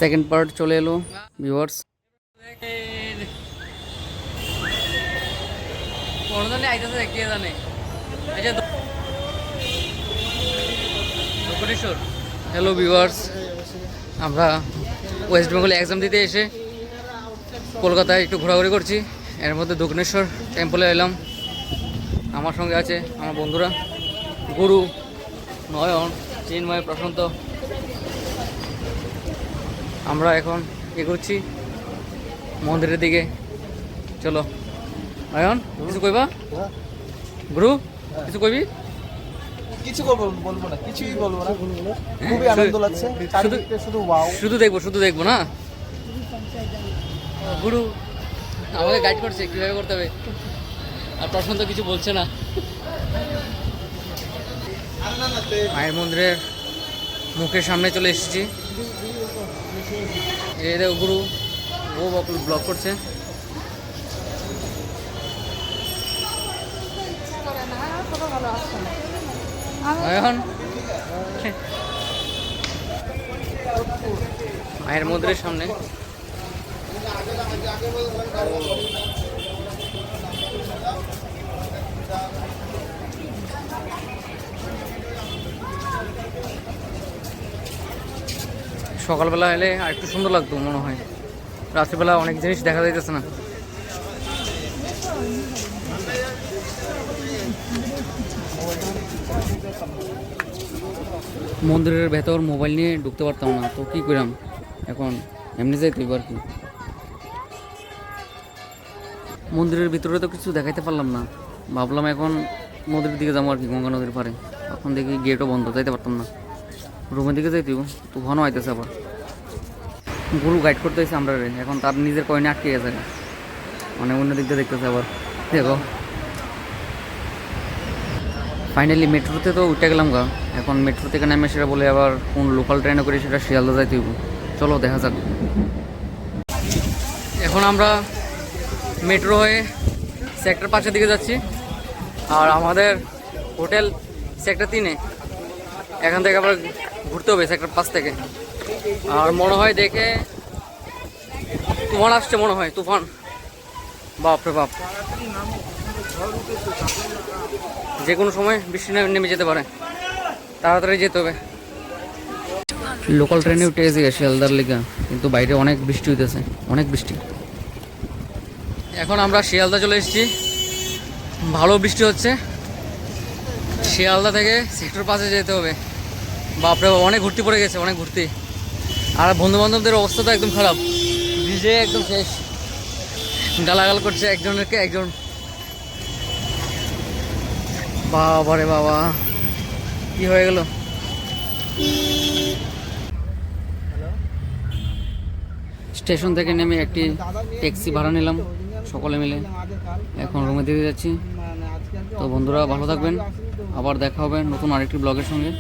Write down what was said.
Second part চলে এলো viewers. Hello viewers, আমরা ওয়েস্ট বেঙ্গলে এক্সাম দিতে এসে কলকাতায় একটু ঘোরাঘুরি করছি। এর মধ্যে দক্ষিণেশ্বর টেম্পলে এলাম। আমার সঙ্গে আছে আমার বন্ধুরা গুরু, নয়ন, চিন্ময়, প্রশান্ত। আমরা এখন এগোচ্ছি মন্দিরের দিকে। চলো নয়ন, কিছু কইবা? গুরু কিছু কইবি? কিছু বলবো না, কিছুই বলবো না। খুবই আনন্দ লাগছে, শুধু ওয়াও। শুধু দেখবো না। গুরু আমাকে গাইড করছে কিভাবে করতে হবে, আর প্রশান্ত কিছু বলছে না। মায়ের মন্দিরের মুখের সামনে চলে এসেছি। এই দেখো গুরু, ও ব্লগ করছে। এখন মায়ের মন্দিরের সামনে সকালবেলা এলে আর একটু সুন্দর লাগতো মনে হয়। রাত্রিবেলা অনেক জিনিস দেখা যাইতেছে না। মন্দিরের ভেতর মোবাইল নিয়ে ঢুকতে পারতাম না, তো কি করলাম, এখন এমনি যাইতে আর কি। মন্দিরের ভিতরে তো কিছু দেখাইতে পারলাম না। ভাবলাম এখন নদীর দিকে যাবো আর কি, গঙ্গা নদীর পাড়ে। তখন দেখি গেটও বন্ধ, যাইতে পারতাম না। রুমের দিকে যাইতেও তুফানও আইতেছে আবার। গুরু গাইড করতে হয়েছে আমরা, এখন তার নিজের কয়েনে আটকে গেছে, মানে অন্য দিক দিয়ে দেখতেছে আবার। দেখো ফাইনালি মেট্রোতে তো উঠে গেলাম গা। এখন মেট্রো থেকে নামে সেটা বলে আবার কোন লোকাল ট্রেনে করে সেটা শিয়ালদা যাইতে হইব। চলো দেখা যাক। এখন আমরা মেট্রো হয়ে সেক্টর 5-এর দিকে যাচ্ছি, আর আমাদের হোটেল সেক্টর 3-এ। এখান থেকে আবার ঘুরতে হবে সেক্টর 5 থেকে। আর মনে হয় দেখে তুফান আসছে, মনে হয় তুফান। বাপরে বাপ, যে কোনো সময় বৃষ্টি নেমে যেতে পারে, তাড়াতাড়ি যেতে হবে। লোকাল ট্রেনে উঠে গেছি শিয়ালদার লিগা, কিন্তু বাইরে অনেক বৃষ্টি হইতেছে, অনেক বৃষ্টি। এখন আমরা শিয়ালদা চলে এসেছি, ভালো বৃষ্টি হচ্ছে। শিয়ালদা থেকে সেক্টর 5-এ যেতে হবে। বাপরে বাপ, অনেক ঘুরতে পড়ে গেছে, অনেক ঘুরতে। আর বন্ধু বান্ধবদের অবস্থা তো একদম খারাপ, ভিজে একদম শেষ। গালাগাল করছে একজনকে একজন। বাবা রে বাবা, কি হয়ে গেল। স্টেশন থেকে নেমে একটি ট্যাক্সি ভাড়া নিলাম সকলে মিলে। এখন রুমে দিতে যাচ্ছি। তো বন্ধুরা ভালো থাকবেন, আবার দেখা হবে নতুন আরেকটি ব্লগের সঙ্গে।